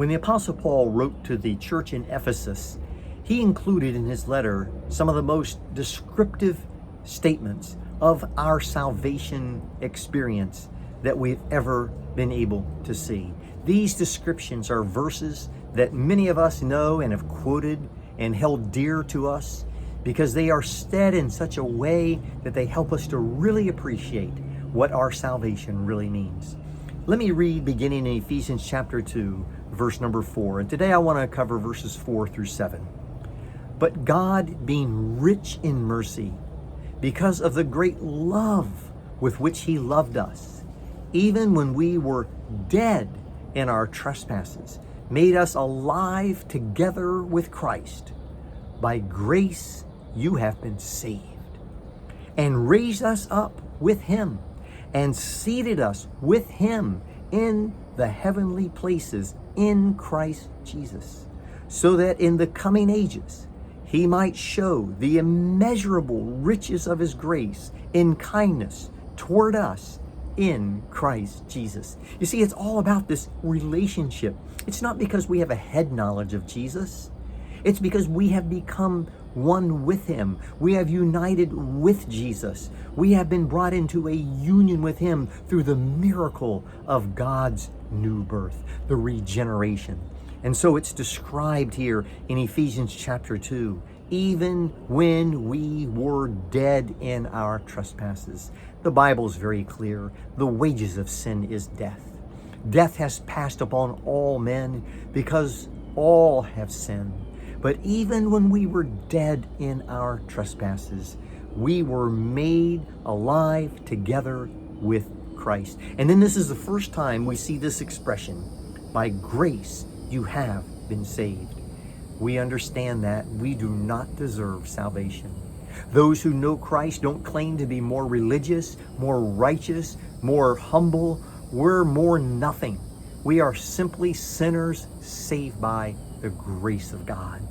When the Apostle Paul wrote to the church in Ephesus, he included in his letter some of the most descriptive statements of our salvation experience that we've ever been able to see. These descriptions are verses that many of us know and have quoted and held dear to us because they are said in such a way that they help us to really appreciate what our salvation really means. Let me read beginning in Ephesians chapter 2, verse number 4. And today I want to cover verses 4 through 7. But God, being rich in mercy, because of the great love with which he loved us, even when we were dead in our trespasses, made us alive together with Christ. By grace you have been saved, and raised us up with him, and seated us with him in the heavenly places in Christ Jesus, so that in the coming ages he might show the immeasurable riches of his grace in kindness toward us in Christ Jesus. You see, it's all about this relationship. It's not because we have a head knowledge of Jesus. It's because we have become one with him. We have united with Jesus. We have been brought into a union with him through the miracle of God's new birth, the regeneration. And so it's described here in Ephesians chapter 2, even when we were dead in our trespasses. The Bible is very clear. The wages of sin is death. Death has passed upon all men because all have sinned. But even when we were dead in our trespasses, we were made alive together with Christ. And then this is the first time we see this expression, by grace you have been saved. We understand that we do not deserve salvation. Those who know Christ don't claim to be more religious, more righteous, more humble. We're more nothing. We are simply sinners saved by the grace of God.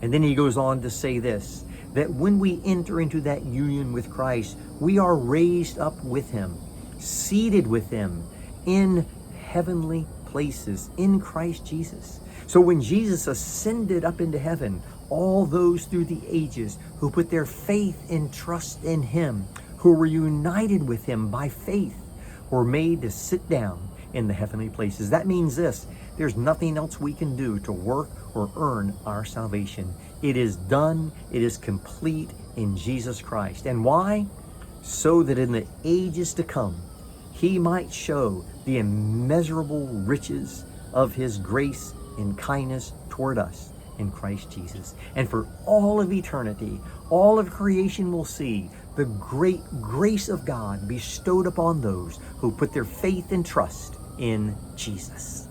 And then he goes on to say this, that when we enter into that union with Christ, we are raised up with him, seated with him in heavenly places in Christ Jesus. So when Jesus ascended up into heaven, all those through the ages who put their faith and trust in him, who were united with him by faith, were made to sit down in the heavenly places. That means this: there's nothing else we can do to work or earn our salvation. It is done. It is complete in Jesus Christ. And why? So that in the ages to come, he might show the immeasurable riches of his grace and kindness toward us in Christ Jesus. And for all of eternity, all of creation will see the great grace of God bestowed upon those who put their faith and trust in Jesus.